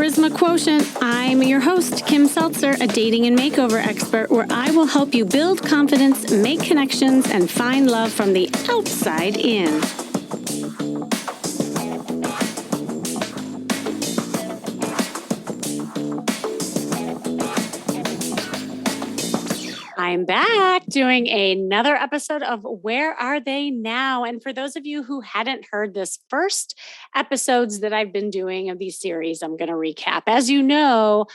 Charisma Quotient. I'm your host, Kim Seltzer, a dating and makeover expert, where I will help you build confidence, make connections, and find love from the outside in. I'm back doing another episode of Where Are They Now? And for those of you who hadn't heard this first episodes that I've been doing of these series, I'm going to recap. As you know,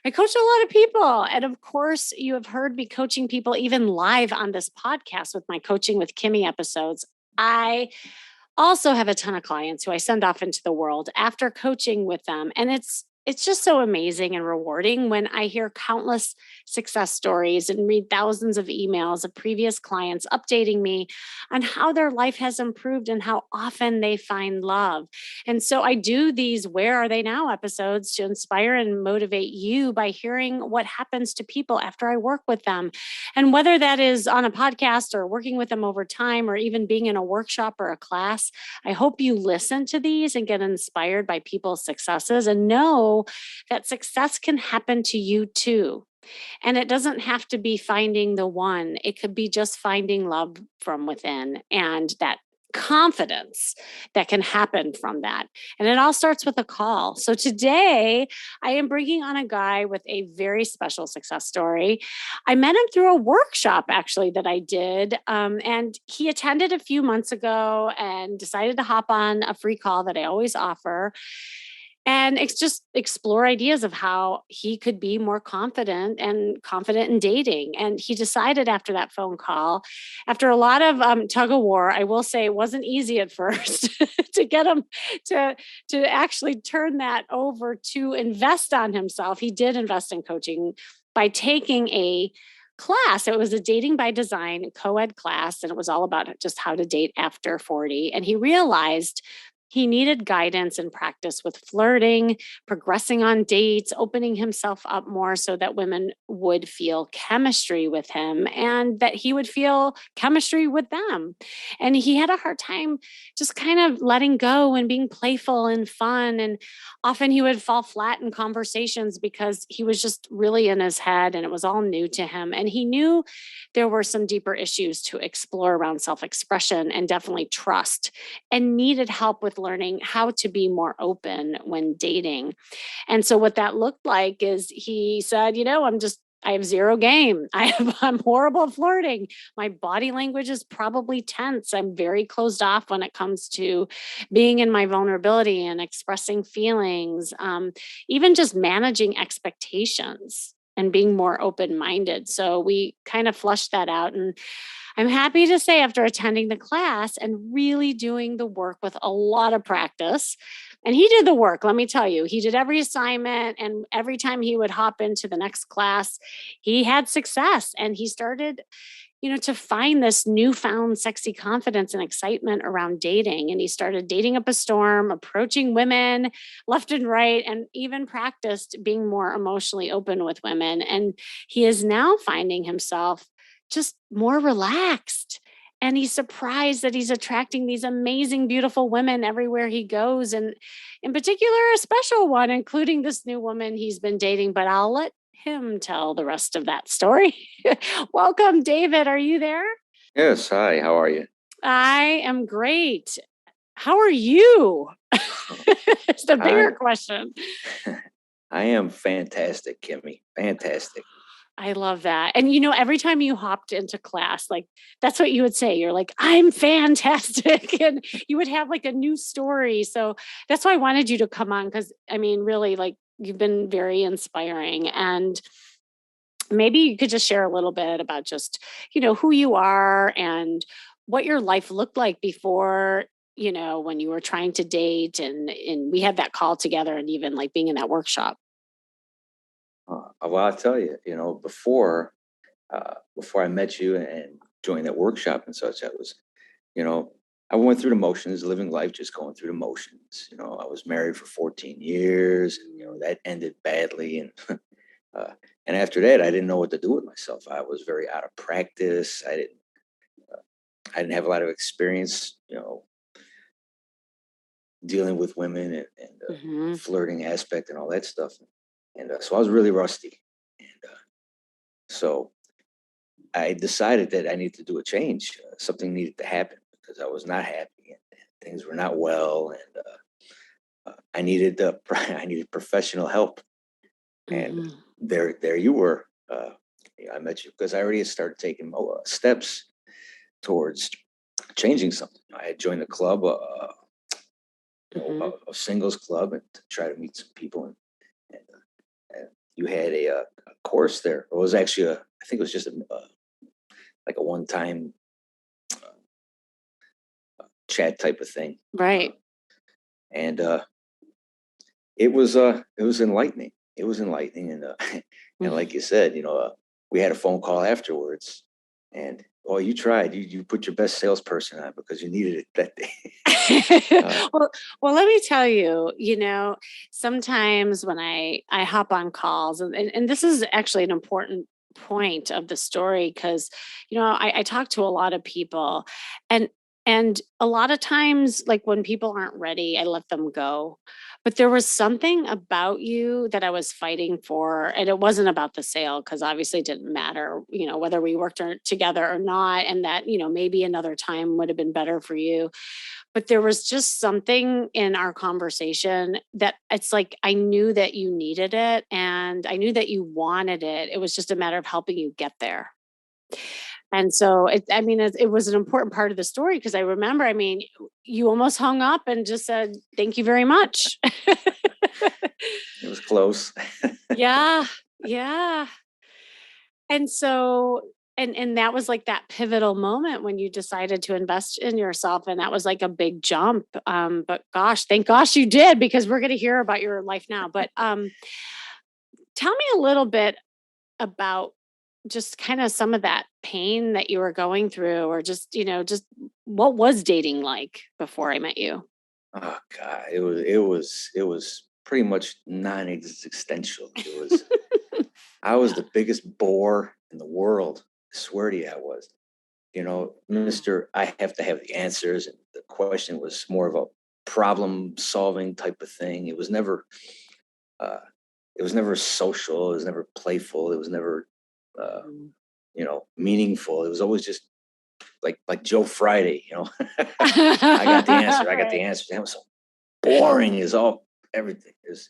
I coach a lot of people. And of course, you have heard me coaching people even live on this podcast with my Coaching with Kimmy episodes. I also have a ton of clients who I send off into the world after coaching with them. And it's just so amazing and rewarding when I hear countless success stories and read thousands of emails of previous clients updating me on how their life has improved and how often they find love. And so I do these Where Are They Now episodes to inspire and motivate you by hearing what happens to people after I work with them. And whether that is on a podcast or working with them over time or even being in a workshop or a class, I hope you listen to these and get inspired by people's successes and know that success can happen to you too. And it doesn't have to be finding the one, it could be just finding love from within and that confidence that can happen from that. And it all starts with a call. So today I am bringing on a guy with a very special success story. I met him through a workshop actually that I did. And he attended a few months ago and decided to hop on a free call that I always offer. And it's just explore ideas of how he could be more confident and confident in dating. And he decided after that phone call, after a lot of tug of war, I will say it wasn't easy at first to get him to actually turn that over to invest on himself. He did invest in coaching by taking a class. It was a dating by design co-ed class, and it was all about just how to date after 40. And he realized he needed guidance and practice with flirting, progressing on dates, opening himself up more so that women would feel chemistry with him and that he would feel chemistry with them. And he had a hard time just kind of letting go and being playful and fun. And often he would fall flat in conversations because he was just really in his head and it was all new to him. And he knew there were some deeper issues to explore around self expression and definitely trust, and needed help with learning how to be more open when dating. And so what that looked like is he said, I have zero game. I'm horrible at flirting. My body language is probably tense. I'm very closed off when it comes to being in my vulnerability and expressing feelings, even just managing expectations and being more open minded. So we kind of flushed that out. And I'm happy to say, after attending the class and really doing the work with a lot of practice, and he did the work, let me tell you, he did every assignment. And every time he would hop into the next class, he had success. And he started, to find this newfound sexy confidence and excitement around dating. And he started dating up a storm, approaching women left and right, and even practiced being more emotionally open with women. And he is now finding himself just more relaxed. And he's surprised that he's attracting these amazing, beautiful women everywhere he goes. And in particular, a special one, including this new woman he's been dating. But I'll let him tell the rest of that story. Welcome, David. Are you there? Yes. Hi. How are you? I am great. How are you? It's the bigger question. I am fantastic, Kimmy. Fantastic. I love that. And every time you hopped into class, like that's what you would say. You're like, I'm fantastic. And you would have like a new story. So that's why I wanted you to come on. Cause really, like, you've been very inspiring. And maybe you could just share a little bit about just, who you are and what your life looked like before, when you were trying to date and we had that call together and even like being in that workshop. Well, I'll tell you, before I met you and joined that workshop and such, you know, I went through the motions, living life, just going through the motions. I was married for 14 years, and that ended badly, and uh, and after that, I didn't know what to do with myself. I was very out of practice. I didn't have a lot of experience, dealing with women and Hmm. flirting aspect and all that stuff. And so I was really rusty. And so I decided that I needed to do a change. Something needed to happen because I was not happy and things were not well. And I needed I needed professional help. And Hmm. there you were. I met you because I already had started taking steps towards changing something. I had joined a club, Hmm. a singles club, and to try to meet some people. And you had a course there. It was actually I think it was just like a one-time chat type of thing, Right. and it was enlightening. It was enlightening, and and like you said, we had a phone call afterwards, and oh, you tried. You put your best salesperson on because you needed it that day. uh, well, well, let me tell you, sometimes when I hop on calls, and this is actually an important point of the story because, I talk to a lot of people, and and a lot of times, like when people aren't ready, I let them go. But there was something about you that I was fighting for, and it wasn't about the sale because obviously it didn't matter, whether we worked together or not, and that, maybe another time would have been better for you, but there was just something in our conversation that it's like I knew that you needed it and I knew that you wanted it. It was just a matter of helping you get there. And so I mean, it was an important part of the story because I remember, I mean, you almost hung up and just said, "Thank you very much." it was close. Yeah. Yeah. And so and that was like that pivotal moment when you decided to invest in yourself, and that was like a big jump. But gosh, thank gosh you did, because we're going to hear about your life now. But tell me a little bit about just kind of some of that pain that you were going through, or just, just what was dating like before I met you? Oh God, it was pretty much non-existential. I was the biggest bore in the world. I swear to you, I was. Mister, I have to have the answers, and the question was more of a problem-solving type of thing. Uh, it was never social. It was never playful. It was never, uh, Mhm. meaningful. It was always just like Joe Friday. I got the answer. I got the Right. answer. That was so boring. Is all everything is.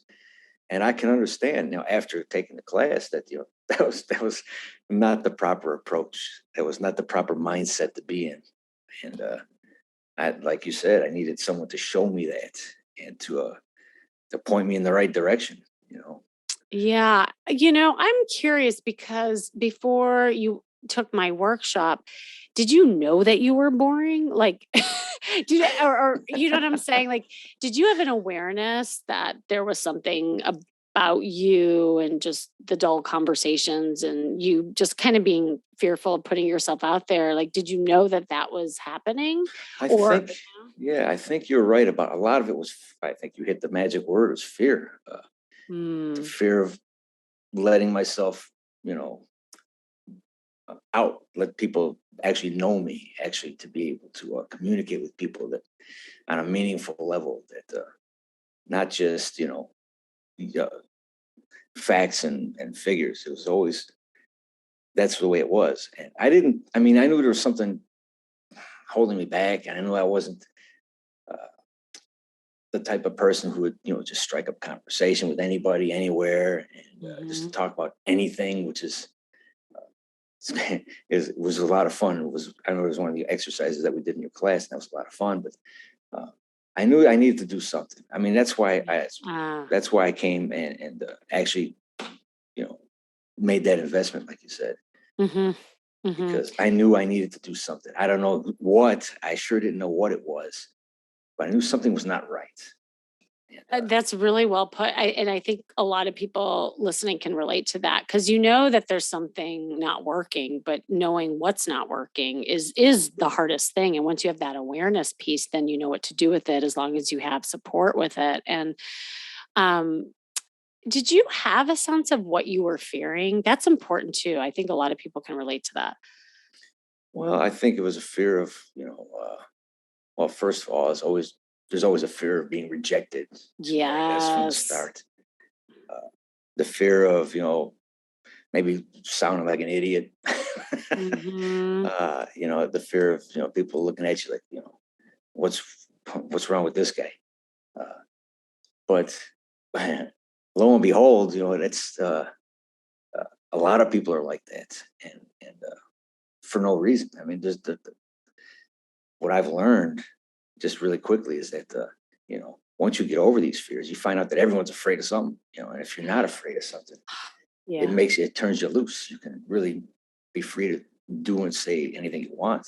And I can understand now after taking the class that that was not the proper approach. That was not the proper mindset to be in. And I, like you said, I needed someone to show me that and to point me in the right direction. Yeah. I'm curious because before you took my workshop, did you know that you were boring? Like, or you know what I'm saying? Like, did you have an awareness that there was something about you and just the dull conversations and you just kind of being fearful of putting yourself out there? Like, did you know that that was happening? I Or, think, yeah, I think you're right about a lot of it was. I think you hit the magic word was fear. The hmm, fear of letting myself, you know, out, let people actually know me, actually to be able to communicate with people that on a meaningful level, that not just the, facts and figures. It was always that's the way it was, and I didn't. I mean, I knew there was something holding me back, and I knew I wasn't uh, the type of person who would just strike up conversation with anybody anywhere and just hmm. talk about anything, which is it was a lot of fun. It was I know it was one of the exercises that we did in your class, and that was a lot of fun. But I knew I needed to do something. I mean, Ah, that's why I came and actually you know made that investment, like you said, hmm, hmm. because I knew I needed to do something. I don't know what. I sure didn't know what it was, but I knew something was not right. And, That's really well put. And I think a lot of people listening can relate to that because you know that there's something not working, but knowing what's not working is the hardest thing. And once you have that awareness piece, then you know what to do with it as long as you have support with it. And um, did you have a sense of what you were fearing? That's important too. I think a lot of people can relate to that. well, I think it was a fear of well, first of all, it's always there's always a fear of being rejected. I guess from the Yes. start, the fear of, maybe sounding like an idiot. Mm-hmm. The fear of, people looking at you like, what's wrong with this guy? But lo and behold, it's a lot of people are like that, and for no reason. I mean, there's what I've learned just really quickly is that once you get over these fears, you find out that everyone's afraid of something. And if you're not afraid of something, Yeah. it turns you loose. You can really be free to do and say anything you want.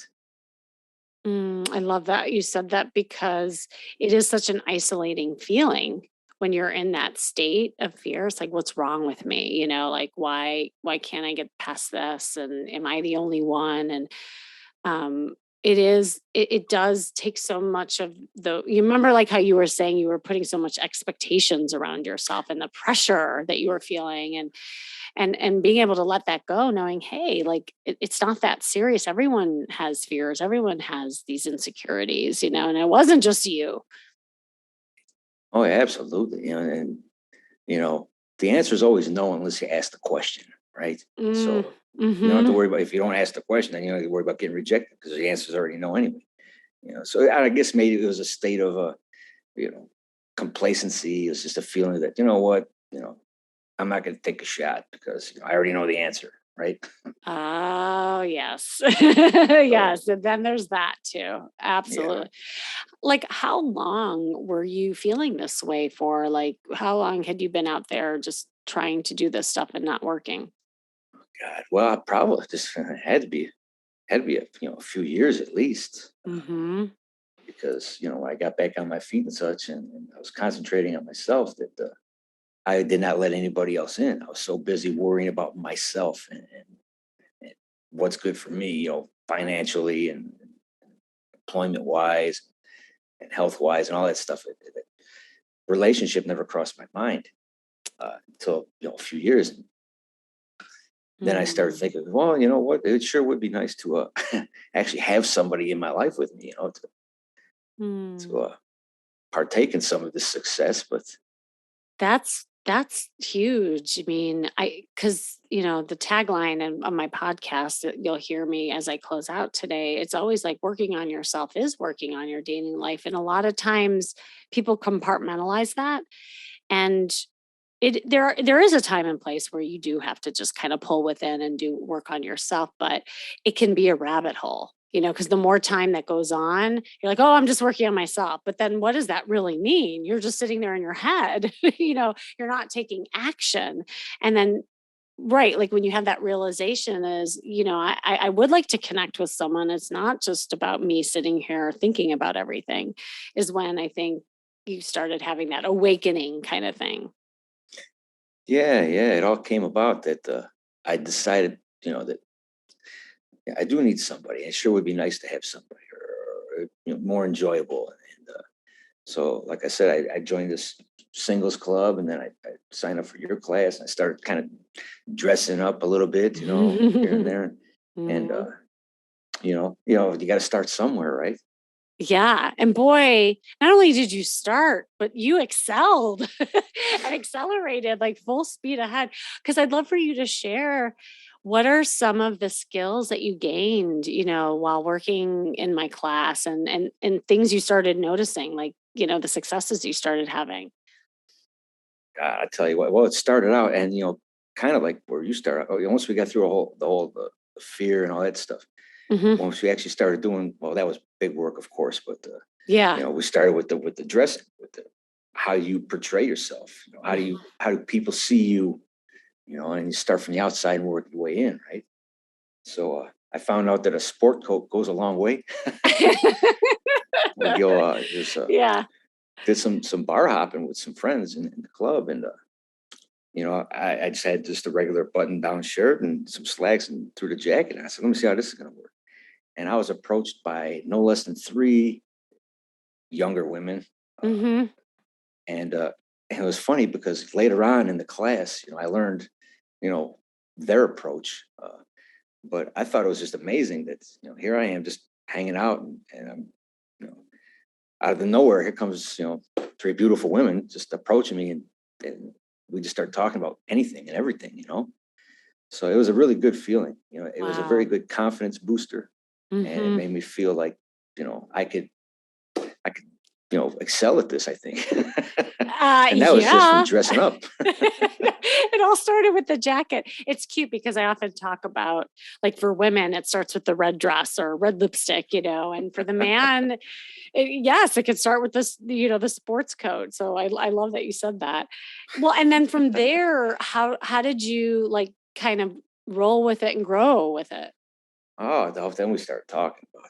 I love that you said that because it is such an isolating feeling when you're in that state of fear. It's like, what's wrong with me? Like why can't I get past this? And am I the only one? And um it does take so much of you remember like how you were saying you were putting so much expectations around yourself and the pressure that you were feeling and being able to let that go, knowing, hey, like it's not that serious. Everyone has fears, everyone has these insecurities, and it wasn't just you. Oh, yeah, absolutely. And you know, the answer is always no unless you ask the question, right? Mm, So you don't have to mm-hmm. worry about, if you don't ask the question, then you don't have to worry about getting rejected because the answer is already no anyway. So I guess maybe it was a state of you know, complacency. It was just a feeling that, what, I'm not going to take a shot because I already know the answer, right? Oh, yes. So Yes. And then there's that too. yeah, Absolutely. Like, how long were you feeling this way for? Like, how long had you been out there just trying to do this stuff and not working? God, well, I probably just had to be a few years at least, Mm-hmm. because when I got back on my feet and such, and I was concentrating on myself, that I did not let anybody else in. I was so busy worrying about myself and what's good for me, financially and employment wise and health wise and all that stuff. Relationship never crossed my mind until a few years. And then I started Mm. thinking, well, you know what? It sure would be nice to actually have somebody in my life with me, to Mm. partake in some of this success. But That's huge. I mean, because the tagline on my podcast that you'll hear me as I close out today, it's always like working on yourself is working on your dating life. And a lot of times people compartmentalize that. And there is a time and place where you do have to just kind of pull within and do work on yourself, but it can be a rabbit hole, because the more time that goes on, you're like, oh, I'm just working on myself. But then what does that really mean? You're just sitting there in your head, you're not taking action. And then right, like when you have that realization is, I would like to connect with someone. It's not just about me sitting here thinking about everything, is when I think you started having that awakening kind of thing. yeah, it all came about that I decided, that I do need somebody. It sure would be nice to have somebody, or more enjoyable. And so, like I said, I joined this singles club, and then I signed up for your class, and I started kind of dressing up a little bit, here and there. And Mhm. you got to start somewhere, right? Yeah, and boy, not only did you start, but you excelled and accelerated like full speed ahead. Because I'd love for you to share what are some of the skills that you gained, while working in my class and things you started noticing, like, the successes you started having. I tell you what. Well, it started out, and kind of like where you started. Once we got through the fear and all that stuff, Hmm. once we actually started doing, well, that was big work, of course, but Yeah. we started with the dressing, with the how you portray yourself. Mhm. How do people see you? And you start from the outside and work your way in, right? So I found out that a sport coat goes a long way. We go just Yeah. did some bar hopping with some friends in the club, and I just had just a regular button down shirt and some slacks and threw the jacket. And I said, let me see how this is going to work. And I was approached by no less than three younger women. Uh, Hmm. and it was funny because later on in the class, I learned, you know, their approach. But I thought it was just amazing that, here I am just hanging out, and I'm, you know, out of the nowhere, here comes, three beautiful women just approaching me, and we just start talking about anything and everything. So it was a really good feeling. It was a very Wow. good confidence booster, and it Hmm. made me feel like, I could, excel at this, I think. And that was just from Yeah. dressing up. It all started with the jacket. It's cute because I often talk about, like, for women, it starts with the red dress or red lipstick, and for the man, yes, it could start with this, the sports coat. So I love that you said that. Well, and then from there, how did you like kind of roll with it and grow with it? Oh, then we started talking about,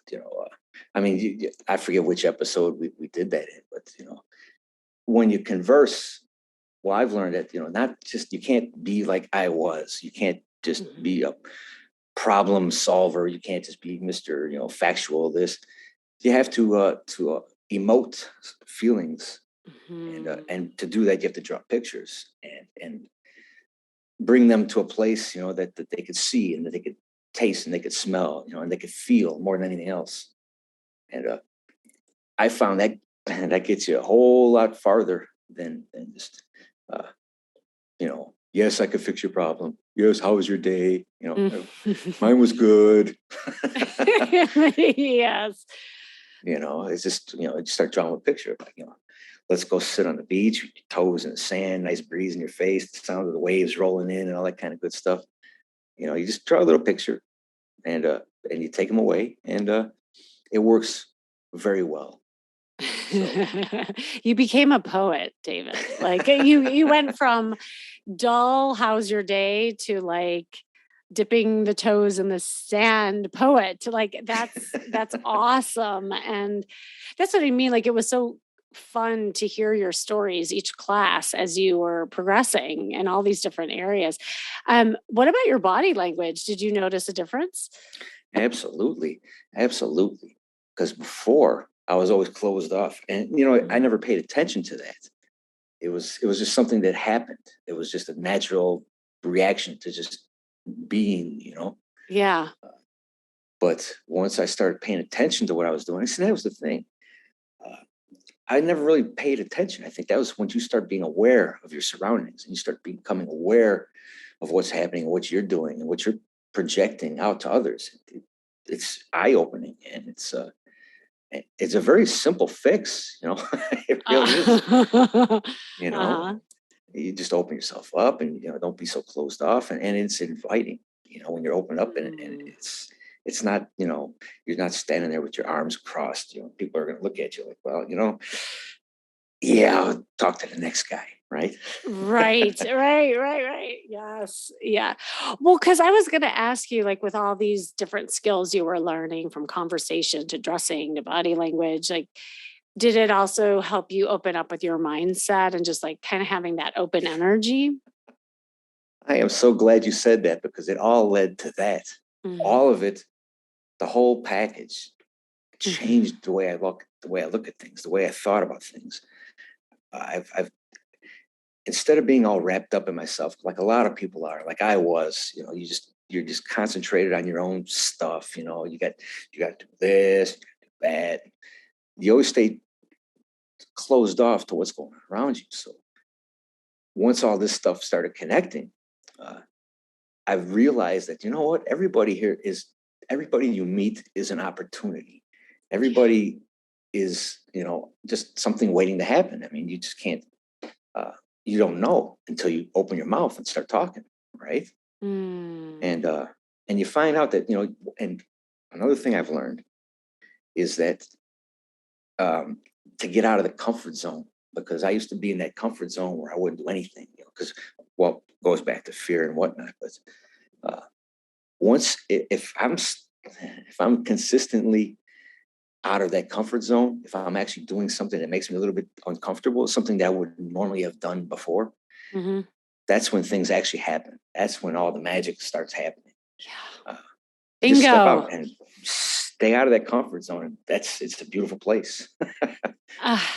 I mean, I forget which episode we did that in, but, when you converse, well, I've learned that, not just, you can't be like I was. You can't just Mhm. be a problem solver. You can't just be Mr. Factual this. You have to emote feelings, and Mhm. to do that, you have to draw pictures and bring them to a place, that they could see and that they could taste and they could smell, and they could feel more than anything else. And I found that that gets you a whole lot farther than just uh, yes, I could fix your problem. Yes, how was your day? Mine was good. Yes. It's just, you start drawing a picture, like, let's go sit on the beach with your toes in the sand, nice breeze in your face, the sound of the waves rolling in and all that kind of good stuff. You just draw a little picture, and you take them away, and it works very well. So You became a poet, David. Like, you went from dull, how's your day, to like dipping the toes in the sand poet, to like that's awesome. And that's what I mean. Like, it was so fun to hear your stories each class as you were progressing in all these different areas. What about your body language? Did you notice a difference? absolutely, absolutely. Because before I was always closed off, and I Mhm. never paid attention to that. It was just something that happened. It was just a natural reaction to just being. Yeah. But once I started paying attention to what I was doing, I said that was the thing. Uh, I never really paid attention. I think that was when you start being aware of your surroundings and you start becoming aware of what's happening, what you're doing, and what you're projecting out to others. It's eye opening, and it's a very simple fix. It really is. You know, Uh-huh. you just open yourself up, and don't be so closed off, and it's inviting. When you're open up, and Mm. it's not, you're not standing there with your arms crossed. People are going to look at you like, well, yeah, I'll talk to the next guy, right? Right, right. Yes. Yeah. Well, because I was going to ask you, like, with all these different skills you were learning, from conversation to dressing to body language, like, did it also help you open up with your mindset and just like kind of having that open energy? I am so glad you said that, because it all led to that. Mhm. All of it, the whole package, Mhm. changed the way I look at things, the way I thought about things. I've instead of being all wrapped up in myself, like a lot of people are, like I was, you're just concentrated on your own stuff. You got to do this, you got to do that. You always stay closed off to what's going on around you. So once all this stuff started connecting, uh, I've realized that, what, everybody you meet is an opportunity. Everybody is, just something waiting to happen. I mean, you just can't, uh, you don't know until you open your mouth and start talking, right? Mm. And you find out that, and another thing I've learned is that, um, to get out of the comfort zone, because I used to be in that comfort zone where I wouldn't do anything, because, well, goes back to fear and whatnot. But uh, once if I'm consistently out of that comfort zone, if I'm actually doing something that makes me a little bit uncomfortable, something that I would normally have done before, Mhm. that's when things actually happen. That's when all the magic starts happening. Yeah. Uh, you just step Bingo. out and stay out of that comfort zone, and it's a beautiful place. Ah,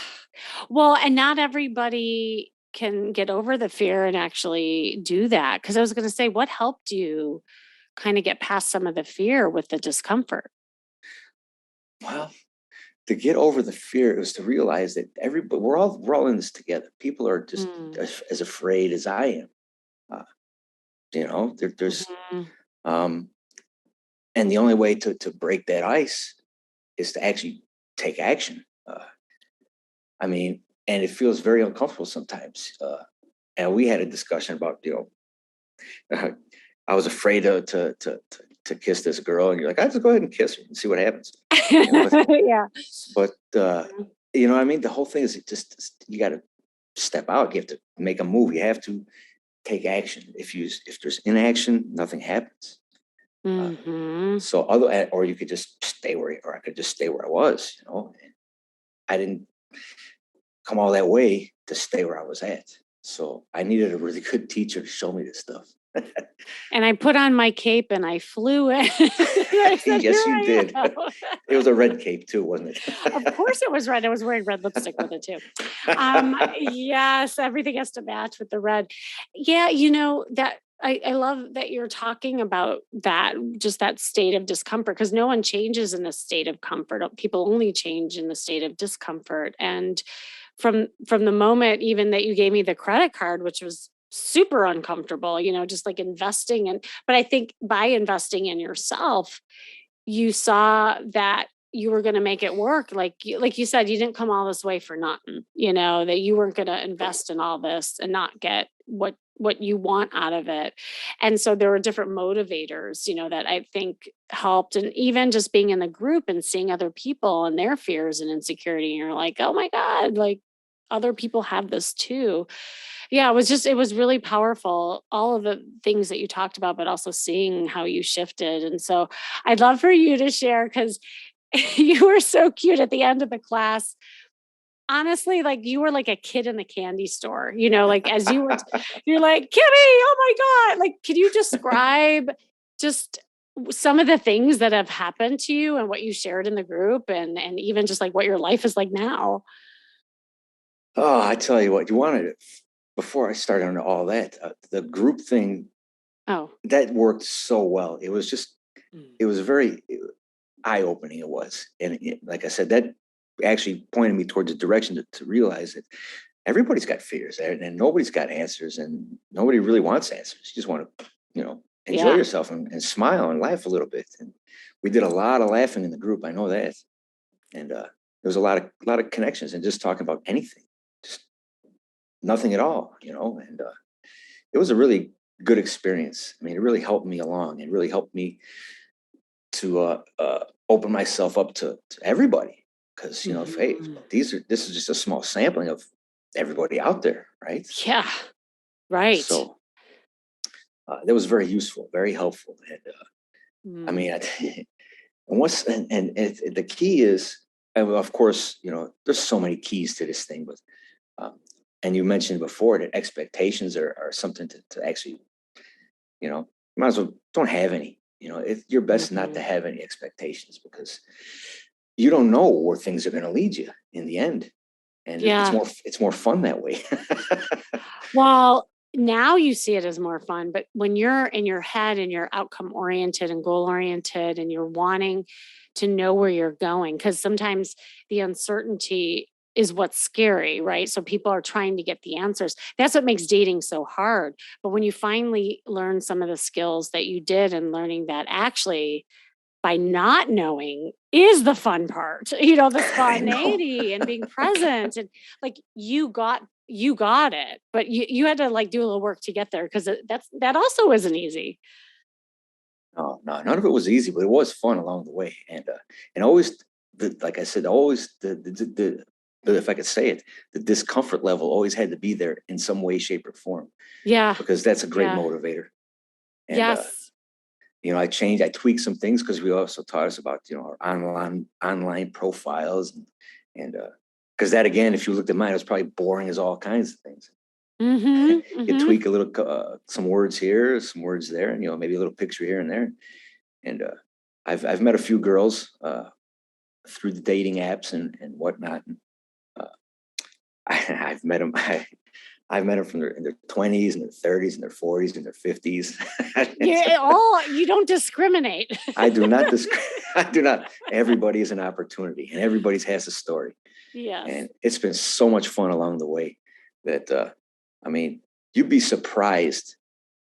well, and not everybody can get over the fear and actually do that. Because I was going to say, what helped you kind of get past some of the fear with the discomfort? Well, to get over the fear, it was to realize that everybody, we're all in this together. People are just as afraid as I am. There's and the only way to break that ice is to actually take action. I mean, and it feels very uncomfortable sometimes. And we had a discussion about, I was afraid to kiss this girl, and you're like, I just go ahead and kiss her and see what happens. Yeah. But you know what I mean? The whole thing is you got to step out. You have to make a move. You have to take action. If there's inaction, nothing happens. So or you could just stay or I could just stay where I was. And I didn't come all that way to stay where I was at. So I needed a really good teacher to show me this stuff. And I put on my cape and I flew in. Yes, you did. It was a red cape too, wasn't it? Of course it was red. I was wearing red lipstick with it too. Yes, everything has to match with the red. Yeah, that I love that you're talking about that, just that state of discomfort, because no one changes in a state of comfort. People only change in the state of discomfort. And from the moment even that you gave me the credit card, which was super uncomfortable, just like investing but I think by investing in yourself, you saw that you were going to make it work. Like you said, you didn't come all this way for nothing, that you weren't going to invest in all this and not get what you want out of it. And so there were different motivators, that I think helped. And even just being in the group and seeing other people and their fears and insecurity, and you're like, oh my God, like other people have this too. Yeah, it was really powerful, all of the things that you talked about, but also seeing how you shifted. And so I'd love for you to share, because you were so cute at the end of the class. Honestly, like you were like a kid in the candy store, like as you were, you're like, Kimmy, oh my God. Like, can you describe just some of the things that have happened to you and what you shared in the group, and even just like what your life is like now? Oh, I tell you what, you wanted it before I started on all that. The group thing, Oh. that worked so well. It was just, Mm. it was very eye-opening. It was, and like I said, that actually pointed me towards a direction to realize that everybody's got fears, and nobody's got answers, and nobody really wants answers. You just want to, enjoy Yeah. yourself and smile and laugh a little bit. And we did a lot of laughing in the group. I know that, and there was a lot of connections and just talking about anything, just nothing at all, and it was a really good experience. I mean, it really helped me along. It really helped me to open myself up to everybody, because hey, this is just a small sampling of everybody out there, right? Yeah. Right. So that was very useful, very helpful, and I mean, and the key is, and of course, there's so many keys to this thing, but and you mentioned before that expectations are something to actually, you might as well don't have any. It's your best not to have any expectations, because you don't know where things are going to lead you in the end, and Yeah. it's more fun that way. Well, now you see it as more fun, but when you're in your head and you're outcome oriented and goal oriented and you're wanting to know where you're going, because sometimes the uncertainty is what's scary, right? So people are trying to get the answers. That's what makes dating so hard. But when you finally learn some of the skills that you did, and learning that actually by not knowing is the fun part, the spontaneity and being present, and like you got it, but you had to like do a little work to get there, because that also isn't easy. No, no, none of it was easy, but it was fun along the way, and always, like I said, always if I could say it, the discomfort level always had to be there in some way, shape, or form, Yeah. because that's a great Yeah. motivator. And Yes. I tweaked some things, because we also taught us about our online profiles, and because that, again, if you looked at mine, it was probably boring as all kinds of things. You tweak a little, some words here, some words there, and maybe a little picture here and there. And I've met a few girls through the dating apps and whatnot. And, I've met them. I've met them from in their 20s and their 30s and their 40s and their 50s. You don't discriminate. I do not. I do not. Everybody is an opportunity, and everybody has a story. Yes. And it's been so much fun along the way that, I mean, you'd be surprised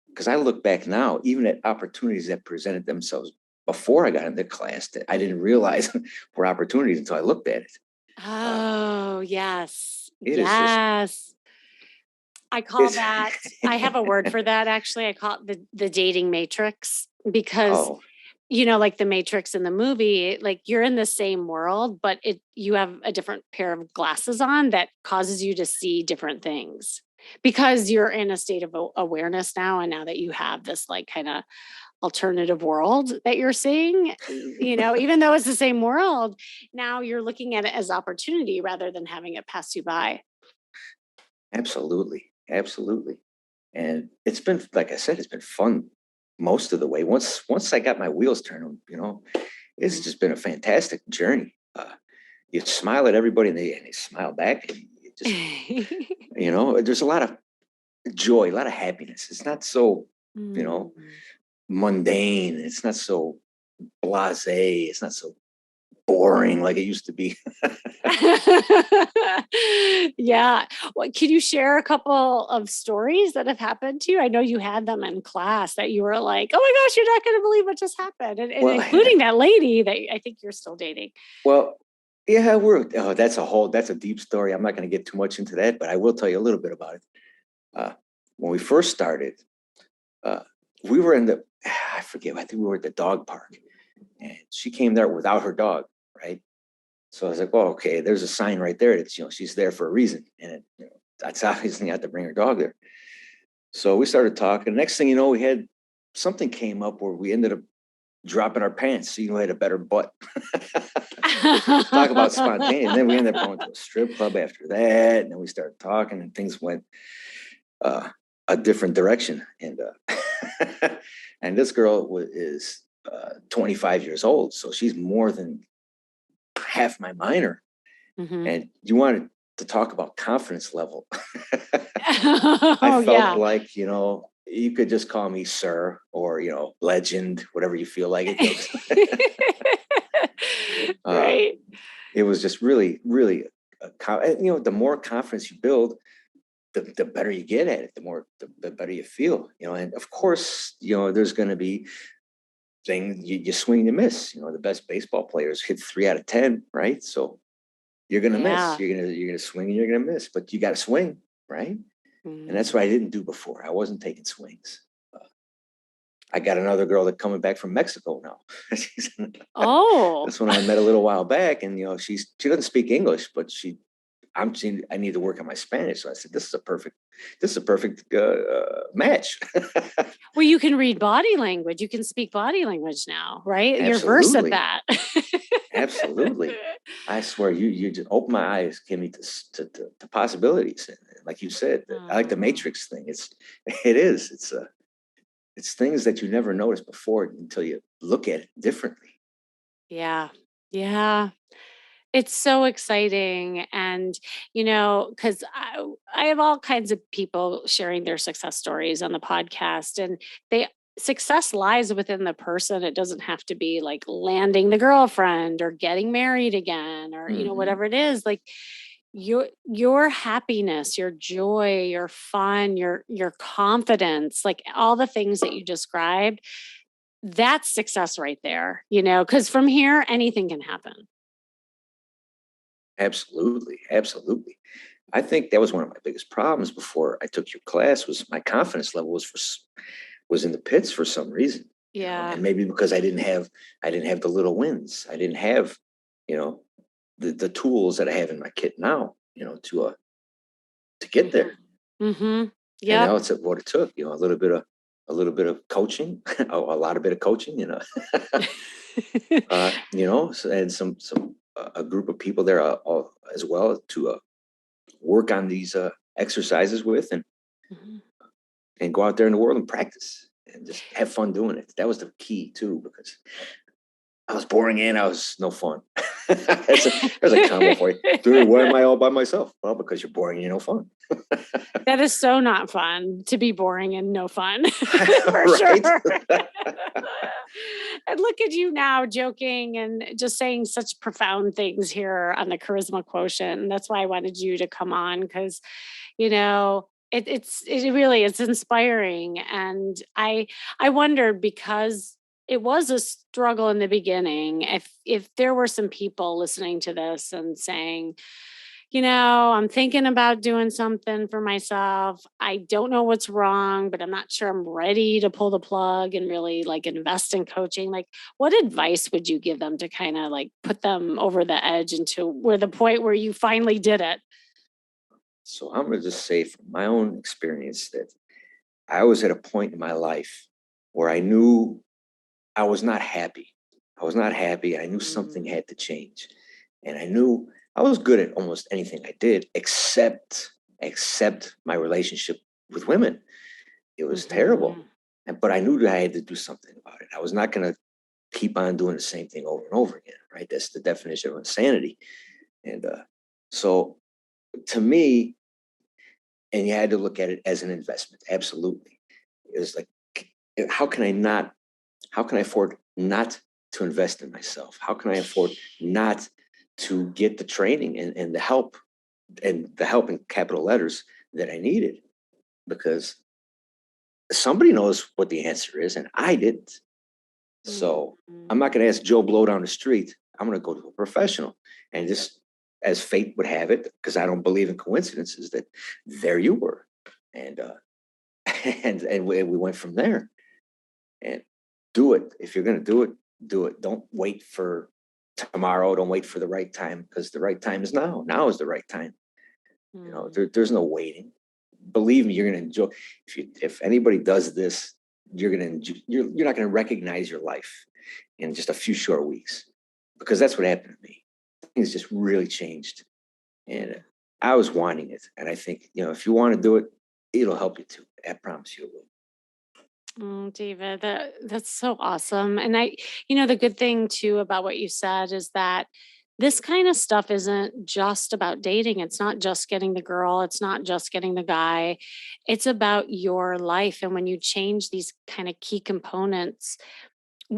because I look back now, even at opportunities that presented themselves before I got into class that I didn't realize were opportunities until I looked at it. Oh, yes. It is just, Yes. I call that, I have a word for that actually. I call it the dating matrix because, oh, like the Matrix in the movie, like you're in the same world, but you have a different pair of glasses on that causes you to see different things because you're in a state of awareness now. And now that you have this like kind of alternative world that you're seeing, even though it's the same world, now you're looking at it as opportunity rather than having it pass you by. absolutely. Absolutely. And it's been, like I said, it's been fun most of the way. Once I got my wheels turning, it's just been a fantastic journey. You smile at everybody and they smile back. And you just, there's a lot of joy, a lot of happiness. It's not so, Mm. mundane. It's not so blasé. It's not so boring like it used to be. Yeah. Well, can you share a couple of stories that have happened to you? I know you had them in class that you were like, oh my gosh, you're not going to believe what just happened. And Well, including that lady that I think you're still dating. well, yeah, that's a deep story. I'm not going to get too much into that, but I will tell you a little bit about it. Uh, when we first started, uh, we were I forget, I think we were at the dog park, and she came there without her dog, right? So I was like, well, okay, there's a sign right there that, she's there for a reason. And that's obviously not to bring her dog there. So we started talking. Next thing you know, we had something came up where we ended up dropping our pants. So we had a better butt. Talk about spontaneous. And then we ended up going to a strip club after that. And then we started talking and things went a different direction. And and this girl is 25 years old. So she's more than half my minor. Mhm. And you wanted to talk about confidence level. Oh, I felt yeah. like, you could just call me sir or, legend, whatever you feel like it. uh, Right. it was just really, really, the more confidence you build, the better you get at it, the better you feel, and of course, there's going to be things you swing and you miss. The best baseball players hit 3 out of 10, right? So you're gonna miss. Yeah. You're gonna swing and you're gonna miss, but you got to swing, right? And that's Mhm. what I didn't do before. I wasn't taking swings. I got another girl that coming back from Mexico now. Oh. This one I met a little while back, and she doesn't speak English, but I need to work on my Spanish. So I said, this is a perfect match. Well, you can read body language. You can speak body language now, right? You're versed at Absolutely, that. absolutely. I swear, you just open my eyes, Kimmy, to possibilities. And like you said, I like the Oh, Matrix thing. It is. It's things that you never noticed before until you look at it differently. yeah. Yeah. It's so exciting. And, because I have all kinds of people sharing their success stories on the podcast, and success lies within the person. It doesn't have to be like landing the girlfriend or getting married again or, Hmm. whatever it is. Like your happiness, your joy, your fun, your confidence, like all the things that you described, that's success right there, because from here anything can happen. Absolutely, absolutely. I think that was one of my biggest problems before I took your class was my confidence level was in the pits for some reason, Yeah. and maybe because I didn't have the little wins. I didn't have, you know, the tools that I have in my kit now, to get Mhm. there. Mhm. And Yep. now it's what it took, a little bit of coaching, a lot of bit of coaching, and a group of people there as well to work on these exercises with Mhm. and go out there in the world and practice and just have fun doing it. That was the key too, because I was boring and I was no fun. There's a combo for you. Dude, why am I all by myself? Well, because you're boring and you're no fun. That is so not fun to be boring and no fun for Right? sure. And look at you now joking and just saying such profound things here on the charisma quotient. And that's why I wanted you to come on because, it really it's inspiring. And I wondered because it was a struggle in the beginning. If there were some people listening to this and saying, I'm thinking about doing something for myself. I don't know what's wrong, but I'm not sure I'm ready to pull the plug and really like invest in coaching. Like, what advice would you give them to kind of like put them over the edge into where the point where you finally did it? So I'm going to just say from my own experience that I was at a point in my life where I knew I was not happy. I was not happy. I knew something had to change. And I knew I was good at almost anything I did except my relationship with women. It was terrible. But I knew that I had to do something about it. I was not going to keep on doing the same thing over and over again, right? That's the definition of insanity. And so to me, and you had to look at it as an investment. Absolutely. It was like, how can I afford not to invest in myself? How can I afford not to get the training and the help in capital letters that I needed? Because somebody knows what the answer is, and I didn't. So I'm not going to ask Joe Blow down the street. I'm going to go to a professional. And just as fate would have it, because I don't believe in coincidences, that there you were. And and we went from there. And do it. If you're going to do it, do it. Don't wait for tomorrow. Don't wait for the right time, because the right time is now. Now is the right time. There's no waiting. Believe me, you're going to enjoy. If anybody does this, you're not going to recognize your life in just a few short weeks, because that's what happened to me. Things just really changed, and I was wanting it. And I think if you want to do it, it'll help you too. I promise you it will. David, that's so awesome. And the good thing too about what you said is that this kind of stuff isn't just about dating. It's not just getting the girl. It's not just getting the guy. It's about your life. And when you change these kind of key components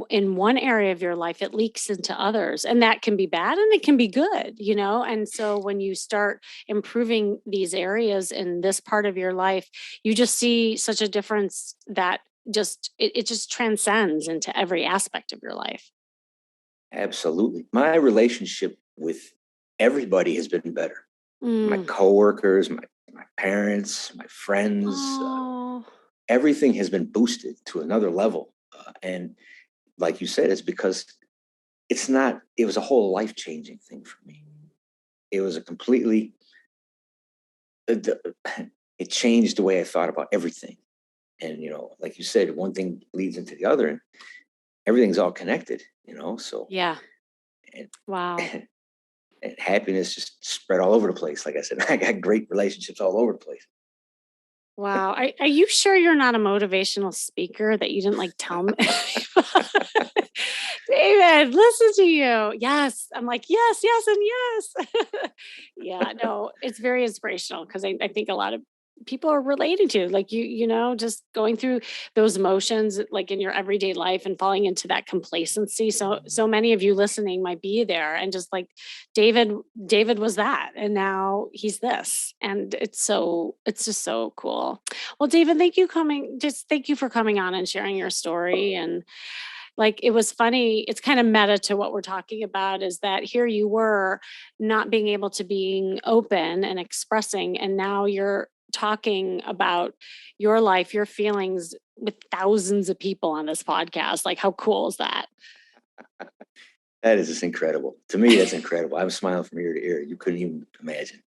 in one area of your life, it leaks into others. And that can be bad and it can be good. And so when you start improving these areas in this part of your life, you just see such a difference that it just transcends into every aspect of your life. Absolutely. My relationship with everybody has been better. My Mm. coworkers, my parents, my friends, Oh. everything has been boosted to another level. And like you said, it's because it was a whole life-changing thing for me. It was a completely, it changed the way I thought about everything. And, like you said, one thing leads into the other, and everything's all connected. So, Yeah. and, Wow. and happiness just spread all over the place. Like I said, I got great relationships all over the place. Wow. Are you sure you're not a motivational speaker that you didn't like tell me? David, listen to you. Yes. I'm like, yes, yes, and yes. Yeah, no, it's very inspirational because I think a lot of people are relating to like just going through those emotions like in your everyday life and falling into that complacency. So many of you listening might be there and just like David, David was that and now he's this. And it's just so cool. Well, David, thank you for coming on and sharing your story. And like it was funny, it's kind of meta to what we're talking about is that here you were not being able to being open and expressing, and now you're talking about your life, your feelings with thousands of people on this podcast. Like, how cool is that? That is just incredible. To me, that's incredible. I'm smiling from ear to ear. You couldn't even imagine.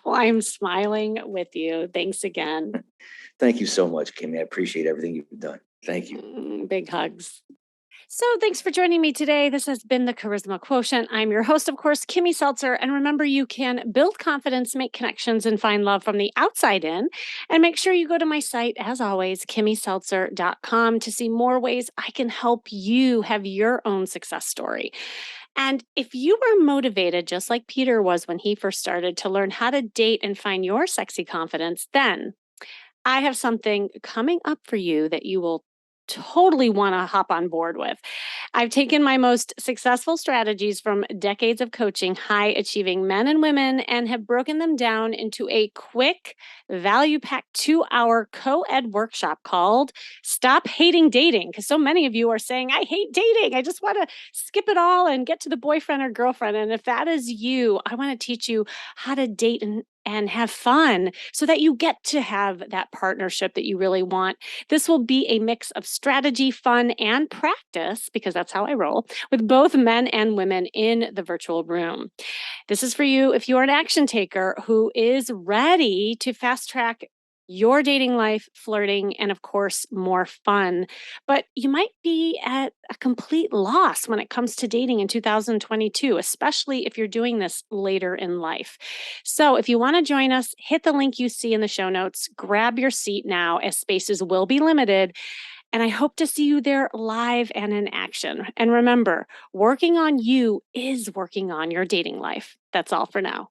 Well, I'm smiling with you. Thanks again. Thank you so much, Kimmy. I appreciate everything you've done. Thank you. Big hugs. So, thanks for joining me today. This has been the Charisma Quotient. I'm your host, of course, Kimmy Seltzer. And remember, you can build confidence, make connections, and find love from the outside in. And make sure you go to my site, as always, kimmyseltzer.com, to see more ways I can help you have your own success story. And if you were motivated, just like Peter was when he first started, to learn how to date and find your sexy confidence, then I have something coming up for you that you will totally want to hop on board with. I've taken my most successful strategies from decades of coaching high achieving men and women and have broken them down into a quick, value packed 2 hour co ed workshop called Stop Hating Dating. Because so many of you are saying, I hate dating. I just want to skip it all and get to the boyfriend or girlfriend. And if that is you, I want to teach you how to date and have fun so that you get to have that partnership that you really want. This will be a mix of strategy, fun, and practice, because that's how I roll, with both men and women in the virtual room. This is for you if you're an action taker who is ready to fast track your dating life, flirting, and of course, more fun. But you might be at a complete loss when it comes to dating in 2022, especially if you're doing this later in life. So if you want to join us, hit the link you see in the show notes, grab your seat now as spaces will be limited. And I hope to see you there live and in action. And remember, working on you is working on your dating life. That's all for now.